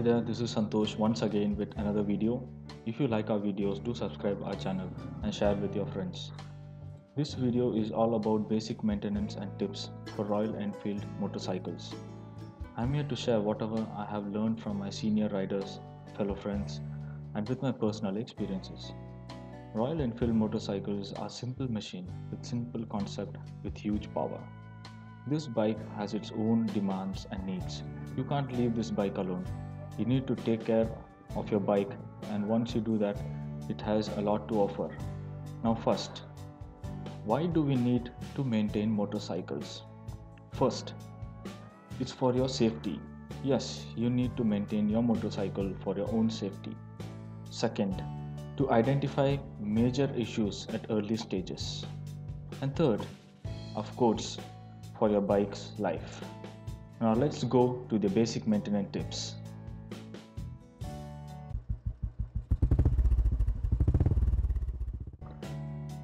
there, this is Santosh once again with another video. If you like our videos, do subscribe our channel and share with your friends. This video is all about basic maintenance and tips for Royal Enfield motorcycles. I'm here to share whatever I have learned from my senior riders, fellow friends, and with my personal experiences. Royal Enfield motorcycles are simple machine with simple concept with huge power. This bike has its own demands and needs. You can't leave this bike alone. You need to take care of your bike, and once you do that, it has a lot to offer. Now first, why do we need to maintain motorcycles? First, it's for your safety. Yes, you need to maintain your motorcycle for your own safety. Second, to identify major issues at early stages. And third, of course, for your bike's life. Now let's go to the basic maintenance tips.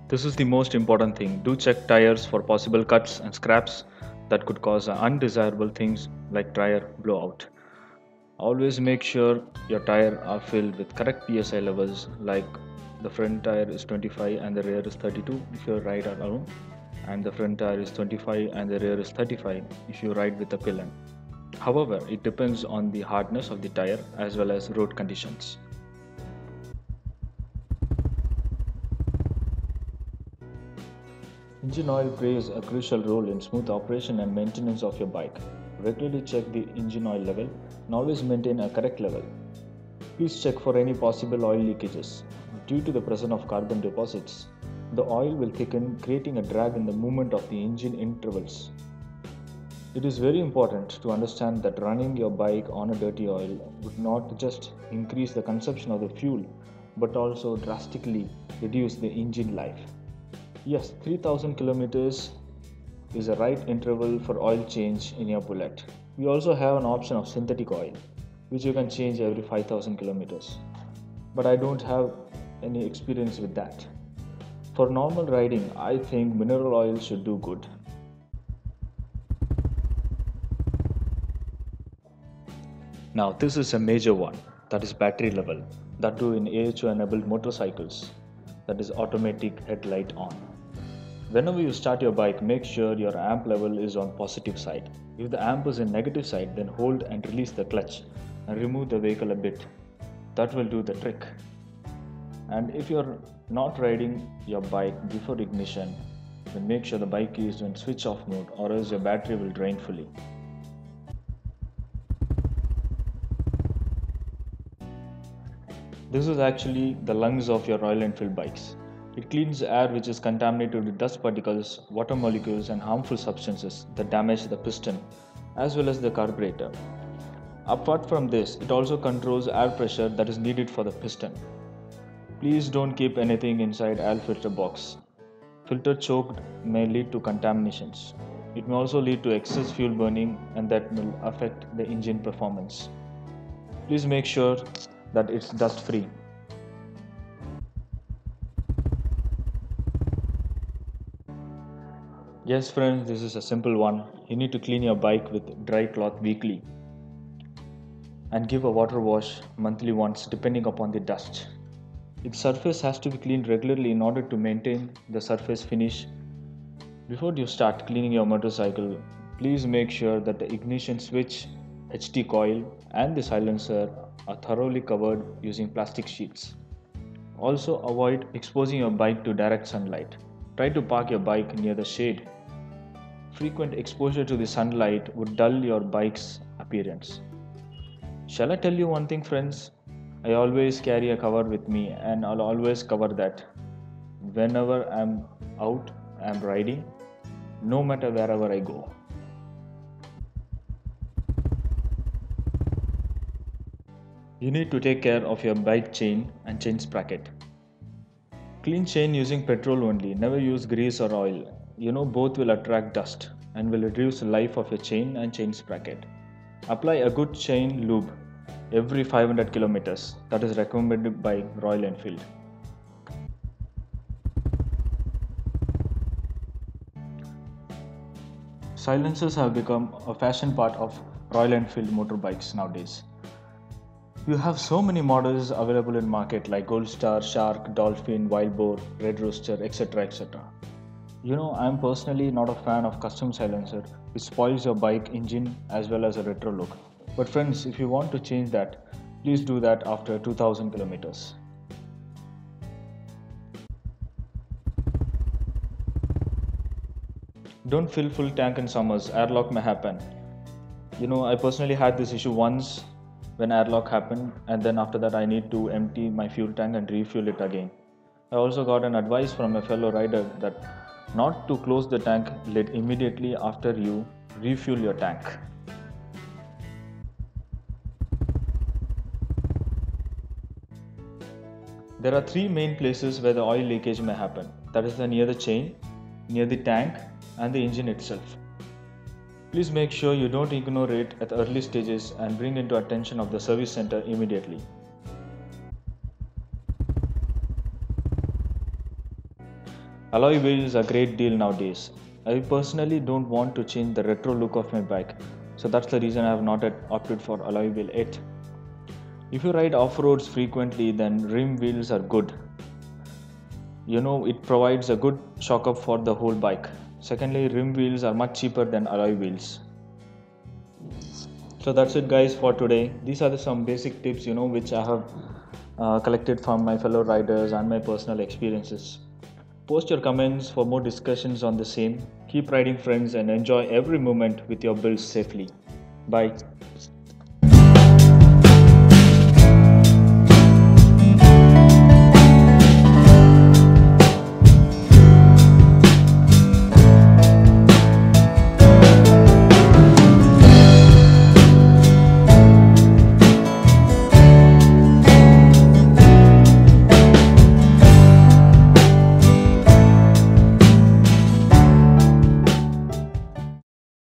This is the most important thing. Do check tires for possible cuts and scraps that could cause undesirable things like tire blowout. Always make sure your tires are filled with correct PSI levels, like the front tire is 25 and the rear is 32 if you ride alone, and the front tire is 25 and the rear is 35 if you ride with a pillion. However, it depends on the hardness of the tire as well as road conditions. Engine oil plays a crucial role in smooth operation and maintenance of your bike. Regularly check the engine oil level and always maintain a correct level. Please check for any possible oil leakages. Due to the presence of carbon deposits, the oil will thicken, creating a drag in the movement of the engine intervals. It is very important to understand that running your bike on a dirty oil would not just increase the consumption of the fuel, but also drastically reduce the engine life. Yes, 3000 kilometers is a right interval for oil change in your Bullet. We also have an option of synthetic oil, which you can change every 5000 kilometers. But I don't have any experience with that. For normal riding, I think mineral oil should do good. Now this is a major one, that is battery level, that too in AHO enabled motorcycles, that is automatic headlight on. Whenever you start your bike, make sure your amp level is on positive side. If the amp is in negative side, then hold and release the clutch and remove the vehicle a bit. That will do the trick. And if you're not riding your bike before ignition, then make sure the bike is in switch off mode, or else your battery will drain fully. This is actually the lungs of your Royal Enfield bikes. It cleans the air which is contaminated with dust particles, water molecules and harmful substances that damage the piston as well as the carburetor. Apart from this, it also controls air pressure that is needed for the piston. Please don't keep anything inside air filter box. Filter choked may lead to contaminations. It may also lead to excess fuel burning, and that will affect the engine performance. Please make sure that it's dust free. Yes friends, this is a simple one. You need to clean your bike with dry cloth weekly and give a water wash monthly once depending upon the dust. Its surface has to be cleaned regularly in order to maintain the surface finish. Before you start cleaning your motorcycle, please make sure that the ignition switch, HT coil and the silencer are thoroughly covered using plastic sheets. Also avoid exposing your bike to direct sunlight. Try to park your bike near the shade. Frequent exposure to the sunlight would dull your bike's appearance. Shall I tell you one thing friends? I always carry a cover with me, and I'll always cover that. Whenever I'm out, I'm riding, no matter wherever I go. You need to take care of your bike chain and chain sprocket. Clean chain using petrol only, never use grease or oil. Both will attract dust and will reduce the life of your chain and chain sprocket. Apply a good chain lube every 500 kilometers. That is recommended by Royal Enfield. Silencers have become a fashion part of Royal Enfield motorbikes nowadays. You have so many models available in market like Gold Star, Shark, Dolphin, Wild Boar, Red Rooster, etc. etc. I'm personally not a fan of custom silencer which spoils your bike engine as well as a retro look. But friends, if you want to change that, please do that after 2000 kilometers. Don't fill full tank in summers, airlock may happen. I personally had this issue once when airlock happened, and then after that I need to empty my fuel tank and refuel it again. I also got an advice from a fellow rider that not to close the tank lid immediately after you refuel your tank. There are three main places where the oil leakage may happen. That is near the chain, near the tank, and the engine itself. Please make sure you don't ignore it at the early stages and bring it to attention of the service center immediately. Alloy wheels are a great deal nowadays. I personally don't want to change the retro look of my bike, so that's the reason I have not yet opted for alloy wheel yet. If you ride off-roads frequently, then rim wheels are good. It provides a good shock up for the whole bike. Secondly, rim wheels are much cheaper than alloy wheels. So that's it guys for today. These are some basic tips which I have collected from my fellow riders and my personal experiences. Post your comments for more discussions on the same. Keep riding friends and enjoy every moment with your builds safely. Bye.